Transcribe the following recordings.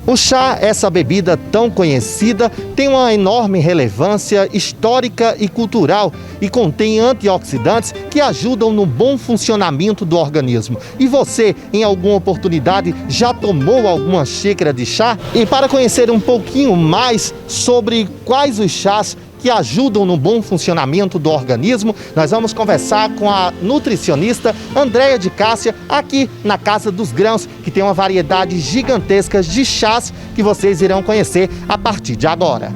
O chá, essa bebida tão conhecida, tem uma enorme relevância histórica e cultural e contém antioxidantes que ajudam no bom funcionamento do organismo. E você, em alguma oportunidade, já tomou alguma xícara de chá? E para conhecer um pouquinho mais sobre quais os chás que ajudam no bom funcionamento do organismo, nós vamos conversar com a nutricionista Andréia de Cássia, aqui na Casa dos Grãos, que tem uma variedade gigantesca de chás que vocês irão conhecer a partir de agora.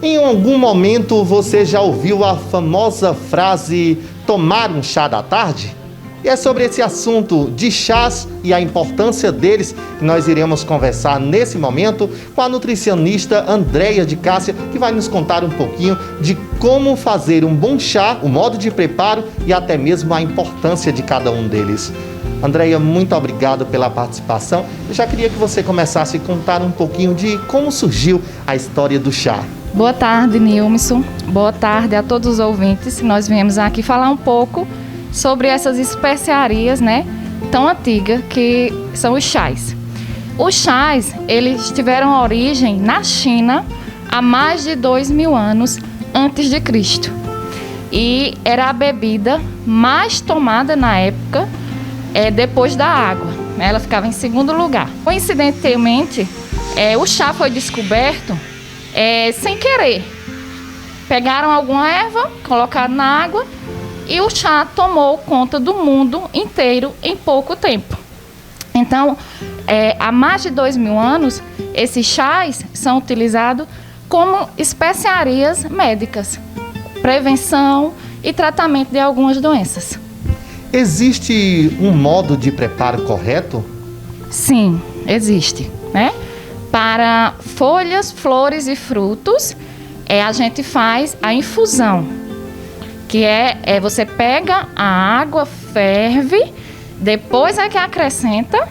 Em algum momento você já ouviu a famosa frase tomar um chá da tarde? E é sobre esse assunto de chás e a importância deles que nós iremos conversar nesse momento com a nutricionista Andréia de Cássia, que vai nos contar um pouquinho de como fazer um bom chá, o modo de preparo e até mesmo a importância de cada um deles. Andréia, muito obrigado pela participação. Eu já queria que você começasse a contar um pouquinho de como surgiu a história do chá. Boa tarde, Nilson. Boa tarde a todos os ouvintes. Nós viemos aqui falar um pouco sobre essas especiarias, tão antigas que são os chás. Os chás, eles tiveram origem na China há mais de 2.000 anos antes de Cristo. E era a bebida mais tomada na época, depois da água. Ela ficava em segundo lugar. Coincidentemente, o chá foi descoberto sem querer. Pegaram alguma erva, colocaram na água e o chá tomou conta do mundo inteiro em pouco tempo. Então, há mais de 2.000 anos, esses chás são utilizados como especiarias médicas, prevenção e tratamento de algumas doenças. Existe um modo de preparo correto? Sim, existe. Para folhas, flores e frutos, a gente faz a infusão, que você pega a água, ferve, depois é que acrescenta,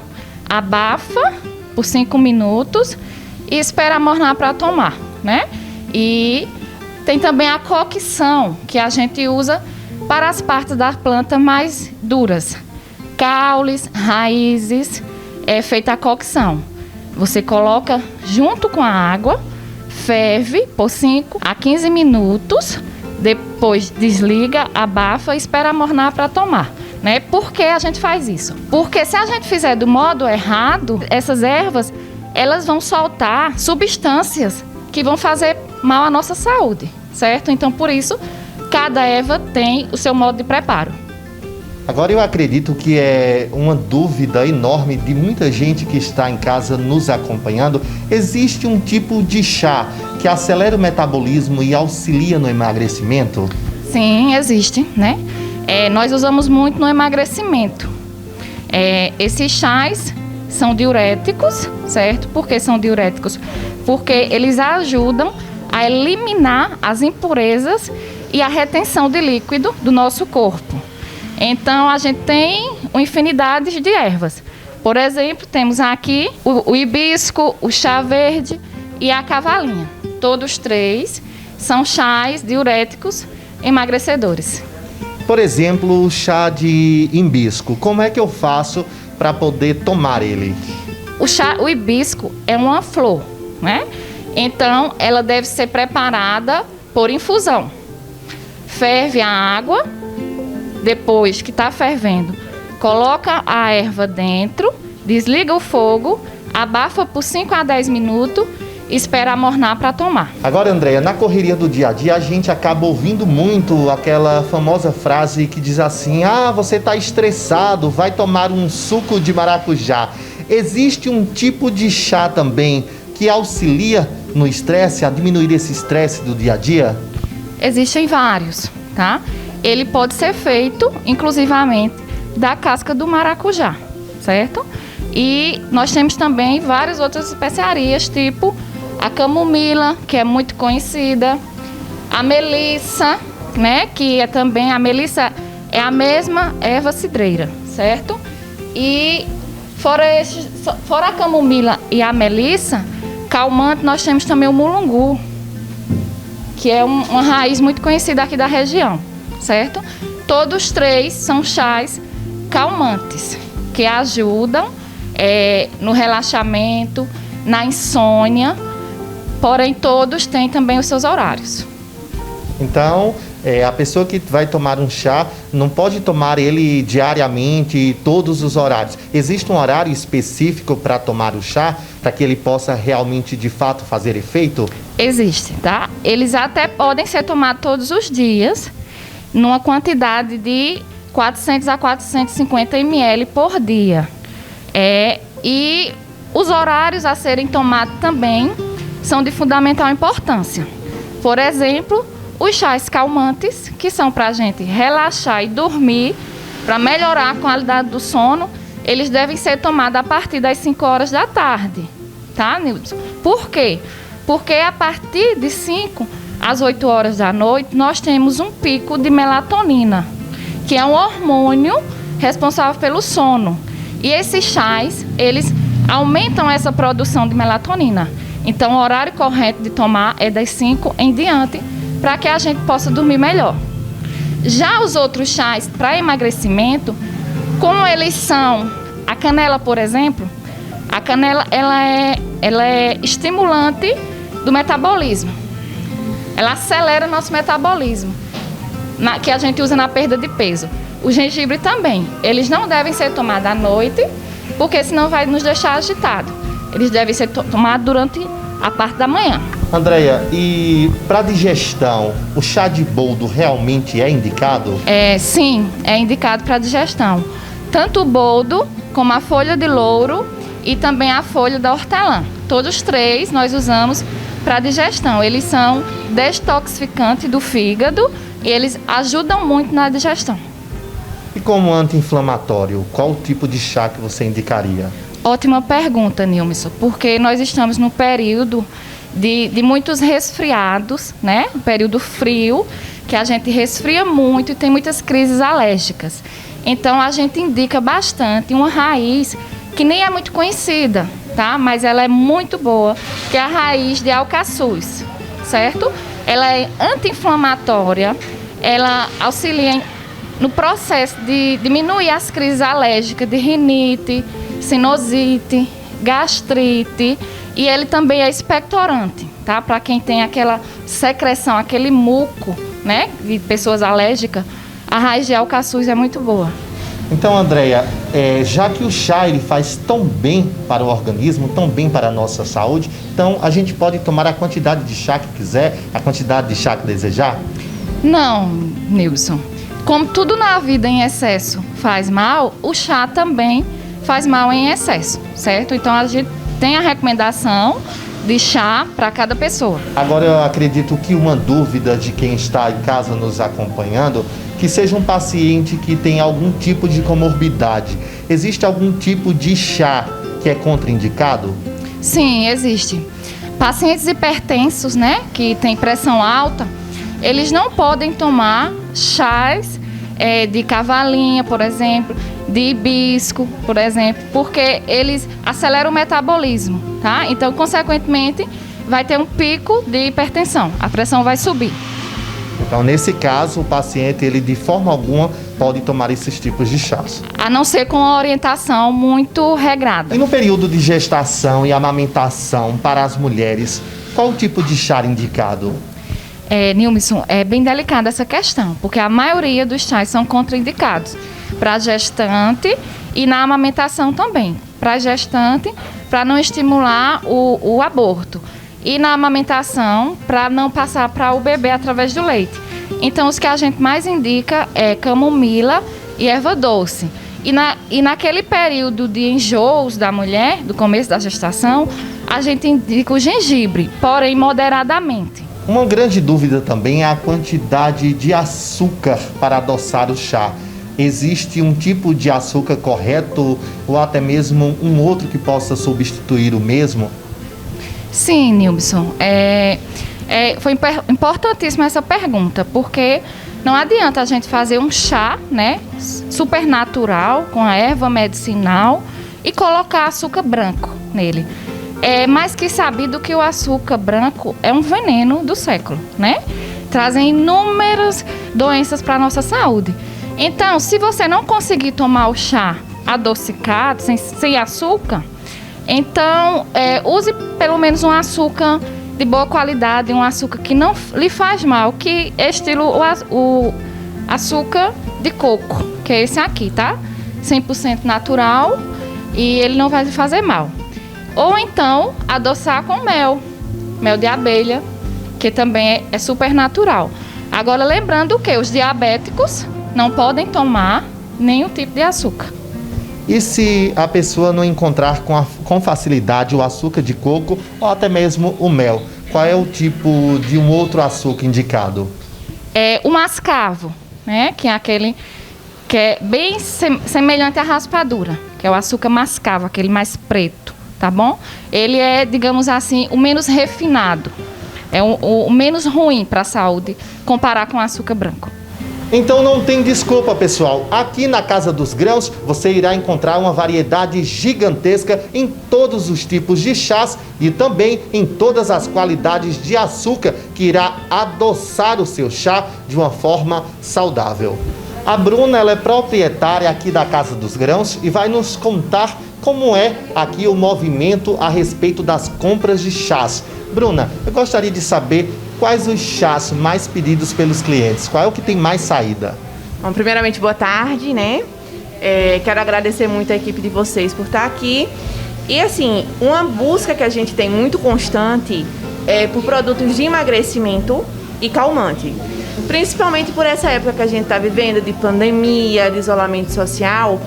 abafa por 5 minutos e espera amornar para tomar, E tem também a cocção, que a gente usa para as partes da planta mais duras. Caules, raízes, é feita a cocção. Você coloca junto com a água, ferve por 5 a 15 minutos, depois desliga, abafa e espera amornar para tomar. Por que a gente faz isso? Porque se a gente fizer do modo errado, essas ervas, elas vão soltar substâncias que vão fazer mal à nossa saúde, certo? Então, por isso, cada erva tem o seu modo de preparo. Agora, eu acredito que é uma dúvida enorme de muita gente que está em casa nos acompanhando. Existe um tipo de chá que acelera o metabolismo e auxilia no emagrecimento? Sim, existe, nós usamos muito no emagrecimento. Esses chás são diuréticos, certo? Por que são diuréticos? Porque eles ajudam a eliminar as impurezas e a retenção de líquido do nosso corpo. Então, a gente tem uma infinidade de ervas. Por exemplo, temos aqui o hibisco, o chá verde e a cavalinha. Todos 3 são chás diuréticos emagrecedores. Por exemplo, o chá de hibisco. Como é que eu faço para poder tomar ele? O hibisco é uma flor, Então, ela deve ser preparada por infusão. Ferve a água. Depois que está fervendo, coloca a erva dentro, desliga o fogo, abafa por 5 a 10 minutos e espera amornar para tomar. Agora, Andréia, na correria do dia a dia, a gente acaba ouvindo muito aquela famosa frase que diz assim: você está estressado, vai tomar um suco de maracujá. Existe um tipo de chá também que auxilia no estresse, a diminuir esse estresse do dia a dia? Existem vários, Ele pode ser feito, inclusivamente, da casca do maracujá, certo? E nós temos também várias outras especiarias, tipo a camomila, que é muito conhecida, a melissa, que é também, a melissa é a mesma erva cidreira, certo? E fora a camomila e a melissa, calmante, nós temos também o mulungu, que é uma raiz muito conhecida aqui da região, certo? Todos 3 são chás calmantes, que ajudam no relaxamento, na insônia, porém todos têm também os seus horários. Então, a pessoa que vai tomar um chá não pode tomar ele diariamente, todos os horários. Existe um horário específico para tomar o chá, para que ele possa realmente, de fato, fazer efeito? Existe, tá? Eles até podem ser tomados todos os dias, numa quantidade de 400 a 450 ml por dia. E os horários a serem tomados também são de fundamental importância. Por exemplo, os chás calmantes, que são para a gente relaxar e dormir, para melhorar a qualidade do sono, eles devem ser tomados a partir das 5 horas da tarde, tá, Nilson? Por quê? Porque a partir de 5 às 8 horas da noite, nós temos um pico de melatonina, que é um hormônio responsável pelo sono. E esses chás, eles aumentam essa produção de melatonina. Então, o horário correto de tomar é das 5 em diante, para que a gente possa dormir melhor. Já os outros chás para emagrecimento, como eles são, a canela, por exemplo, a canela ela é estimulante do metabolismo. Ela acelera o nosso metabolismo, que a gente usa na perda de peso. O gengibre também. Eles não devem ser tomados à noite, porque senão vai nos deixar agitado. Eles devem ser tomados durante a parte da manhã. Andréia, e para digestão, o chá de boldo realmente é indicado? Sim, é indicado para digestão. Tanto o boldo, como a folha de louro e também a folha da hortelã. Todos três nós usamos para digestão. Eles são detoxificantes do fígado e eles ajudam muito na digestão. E como anti-inflamatório, qual o tipo de chá que você indicaria? Ótima pergunta, Nilson, porque nós estamos no período de muitos resfriados, né? Um período frio, que a gente resfria muito e tem muitas crises alérgicas. Então, a gente indica bastante uma raiz que nem é muito conhecida, tá? Mas ela é muito boa, que é a raiz de alcaçuz, certo? Ela é anti-inflamatória, ela auxilia no processo de diminuir as crises alérgicas de rinite, sinusite, gastrite, e ele também é expectorante, tá? Para quem tem aquela secreção, aquele muco, né, de pessoas alérgicas, a raiz de alcaçuz é muito boa. Então, Andréia, já que o chá ele faz tão bem para o organismo, tão bem para a nossa saúde, então a gente pode tomar a quantidade de chá que quiser, a quantidade de chá que desejar? Não, Nilson. Como tudo na vida em excesso faz mal, o chá também faz mal em excesso, certo? Então a gente tem a recomendação de chá para cada pessoa. Agora eu acredito que uma dúvida de quem está em casa nos acompanhando, que seja um paciente que tem algum tipo de comorbidade. Existe algum tipo de chá que é contraindicado? Sim, existe. Pacientes hipertensos, né, que têm pressão alta, eles não podem tomar chás de cavalinha, por exemplo, de hibisco, por exemplo, porque eles aceleram o metabolismo, tá? Então, consequentemente, vai ter um pico de hipertensão, a pressão vai subir. Então, nesse caso, o paciente, ele de forma alguma pode tomar esses tipos de chás. A não ser com uma orientação muito regrada. E no período de gestação e amamentação para as mulheres, qual o tipo de chá indicado? Nilson, é bem delicada essa questão, porque a maioria dos chás são contraindicados para gestante e na amamentação também. Para gestante, para não estimular o aborto. E na amamentação, para não passar para o bebê através do leite. Então, os que a gente mais indica é camomila e erva doce. E naquele período de enjoos da mulher, do começo da gestação, a gente indica o gengibre, porém moderadamente. Uma grande dúvida também é a quantidade de açúcar para adoçar o chá. Existe um tipo de açúcar correto ou até mesmo um outro que possa substituir o mesmo? Sim, Nilson. Foi importantíssima essa pergunta, porque não adianta a gente fazer um chá, né, super natural, com a erva medicinal e colocar açúcar branco nele. É mais que sabido que o açúcar branco é um veneno do século, né? Trazem inúmeras doenças para a nossa saúde. Então, se você não conseguir tomar o chá adocicado, sem açúcar, então use pelo menos um açúcar de boa qualidade, um açúcar que não lhe faz mal, que é estilo o açúcar de coco, que é esse aqui, tá? 100% natural e ele não vai lhe fazer mal. Ou então, adoçar com mel de abelha, que também é super natural. Agora, lembrando que os diabéticos não podem tomar nenhum tipo de açúcar. E se a pessoa não encontrar com facilidade o açúcar de coco ou até mesmo o mel, qual é o tipo de um outro açúcar indicado? É o mascavo, né? Que é aquele que é bem semelhante à raspadura, que é o açúcar mascavo, aquele mais preto, tá bom? Ele é, digamos assim, o menos refinado, é o menos ruim para a saúde, comparar com o açúcar branco. Então não tem desculpa, pessoal. Aqui na Casa dos Grãos você irá encontrar uma variedade gigantesca em todos os tipos de chás e também em todas as qualidades de açúcar que irá adoçar o seu chá de uma forma saudável. A Bruna, ela é proprietária aqui da Casa dos Grãos e vai nos contar como é aqui o movimento a respeito das compras de chás. Bruna, eu gostaria de saber quais os chás mais pedidos pelos clientes, qual é o que tem mais saída? Bom, primeiramente, boa tarde, né? Quero agradecer muito a equipe de vocês por estar aqui. E assim, uma busca que a gente tem muito constante é por produtos de emagrecimento e calmante. Principalmente por essa época que a gente está vivendo, de pandemia, de isolamento social,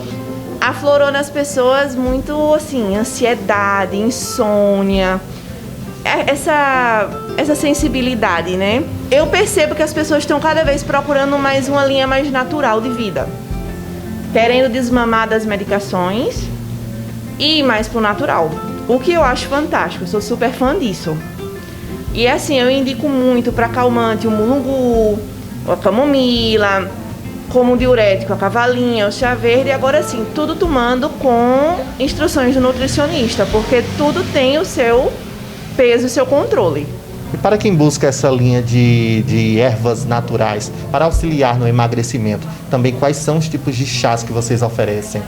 aflorou nas pessoas muito, assim, ansiedade, insônia, essa sensibilidade, né? Eu percebo que as pessoas estão cada vez procurando uma linha mais natural de vida, querendo desmamar das medicações e ir mais pro natural, o que eu acho fantástico, eu sou super fã disso. E assim, eu indico muito para calmante o mulungu, a camomila, como diurético a cavalinha, o chá verde, e agora sim, tudo tomando com instruções do nutricionista, porque tudo tem o seu peso e seu controle. E para quem busca essa linha de ervas naturais para auxiliar no emagrecimento, também quais são os tipos de chás que vocês oferecem?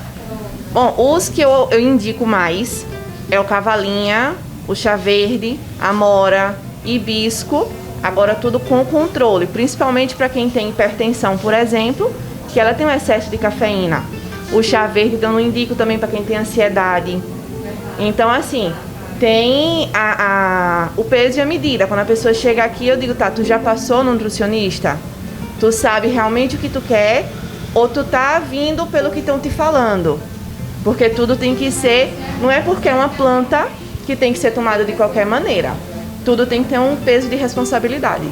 Bom, os que eu indico mais é o cavalinha, o chá verde, amora, hibisco, agora tudo com controle, principalmente para quem tem hipertensão, por exemplo, que ela tem um excesso de cafeína. O chá verde eu não indico também para quem tem ansiedade. Então, assim, tem o peso e a medida. Quando a pessoa chega aqui, eu digo, tá, tu já passou no nutricionista? Tu sabe realmente o que tu quer? Ou tu tá vindo pelo que estão te falando? Porque tudo tem que ser, não é porque é uma planta que tem que ser tomada de qualquer maneira. Tudo tem que ter um peso de responsabilidade.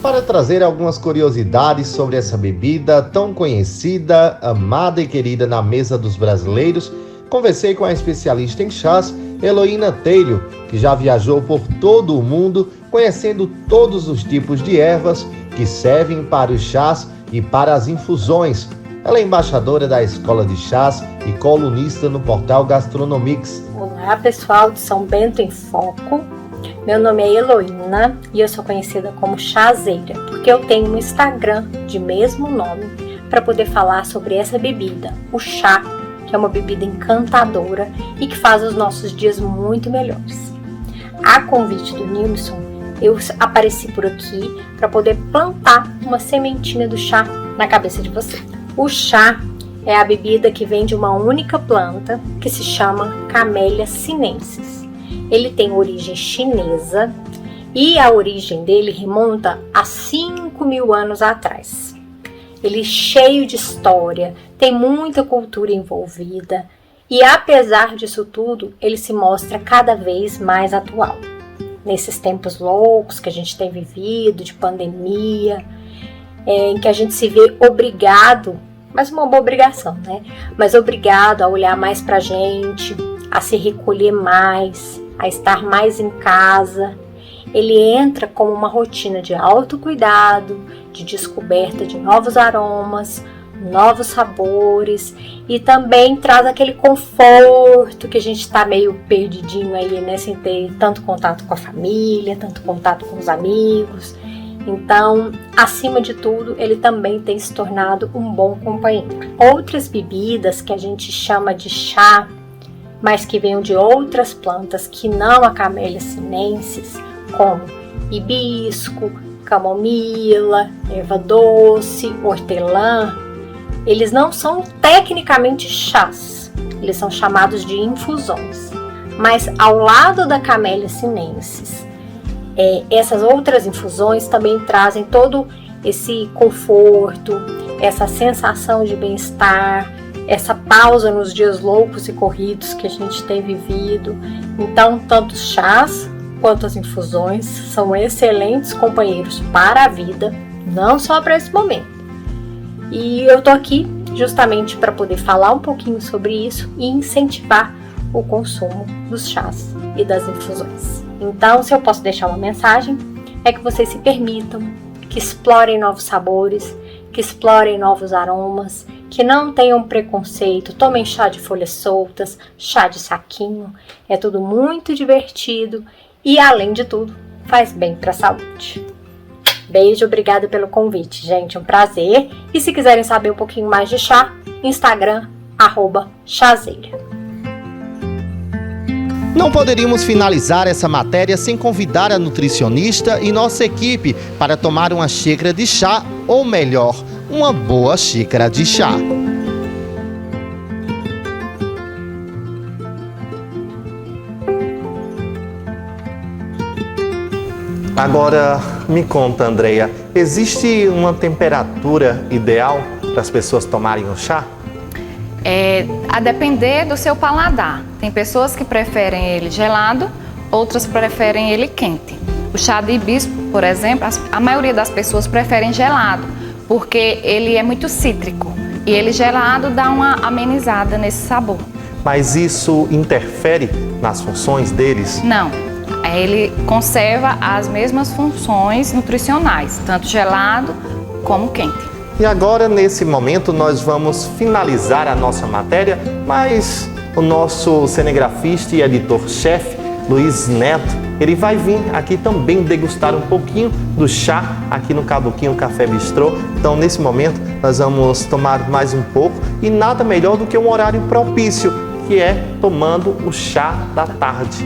Para trazer algumas curiosidades sobre essa bebida tão conhecida, amada e querida na mesa dos brasileiros, conversei com a especialista em chás, Heloína Teilho, que já viajou por todo o mundo, conhecendo todos os tipos de ervas que servem para os chás e para as infusões. Ela é embaixadora da Escola de Chás e colunista no portal Gastronomics. Olá, pessoal de São Bento em Foco. Meu nome é Heloína e eu sou conhecida como chazeira, porque eu tenho um Instagram de mesmo nome para poder falar sobre essa bebida, o chá, que é uma bebida encantadora e que faz os nossos dias muito melhores. A convite do Nilson, eu apareci por aqui para poder plantar uma sementinha do chá na cabeça de você. O chá é a bebida que vem de uma única planta que se chama Camellia sinensis. Ele tem origem chinesa e a origem dele remonta a 5.000 anos atrás. Ele é cheio de história, tem muita cultura envolvida e, apesar disso tudo, ele se mostra cada vez mais atual. Nesses tempos loucos que a gente tem vivido, de pandemia, em que a gente se vê obrigado, mas uma boa obrigação, né? Mas obrigado a olhar mais pra gente, a se recolher mais, a estar mais em casa. Ele entra como uma rotina de autocuidado, de descoberta de novos aromas, novos sabores e também traz aquele conforto que a gente está meio perdidinho aí, né? Sem ter tanto contato com a família, tanto contato com os amigos. Então, acima de tudo, ele também tem se tornado um bom companheiro. Outras bebidas que a gente chama de chá, mas que vêm de outras plantas que não a Camellia sinensis, como hibisco, camomila, erva doce, hortelã, eles não são tecnicamente chás, eles são chamados de infusões. Mas ao lado da Camellia sinensis, essas outras infusões também trazem todo esse conforto, essa sensação de bem-estar, essa pausa nos dias loucos e corridos que a gente tem vivido. Então, tanto os chás quanto as infusões são excelentes companheiros para a vida, não só para esse momento. E eu tô aqui justamente para poder falar um pouquinho sobre isso e incentivar o consumo dos chás e das infusões. Então, se eu posso deixar uma mensagem, é que vocês se permitam, que explorem novos sabores, que explorem novos aromas, que não tenham preconceito, tomem chá de folhas soltas, chá de saquinho, é tudo muito divertido e, além de tudo, faz bem para a saúde. Beijo, obrigada pelo convite, gente, um prazer. E se quiserem saber um pouquinho mais de chá, Instagram, @chazeira. Não poderíamos finalizar essa matéria sem convidar a nutricionista e nossa equipe para tomar uma xícara de chá, ou melhor, uma boa xícara de chá. Agora, me conta, Andreia, existe uma temperatura ideal para as pessoas tomarem o chá? A depender do seu paladar. Tem pessoas que preferem ele gelado, outras preferem ele quente. O chá de hibisco, por exemplo, a maioria das pessoas preferem gelado, porque ele é muito cítrico e ele gelado dá uma amenizada nesse sabor. Mas isso interfere nas funções deles? Não, ele conserva as mesmas funções nutricionais, tanto gelado como quente. E agora, nesse momento, nós vamos finalizar a nossa matéria, mas o nosso cinegrafista e editor-chefe, Luiz Neto, ele vai vir aqui também degustar um pouquinho do chá aqui no Cabuquinho Café Bistrô. Então, nesse momento, nós vamos tomar mais um pouco e nada melhor do que um horário propício, que é tomando o chá da tarde.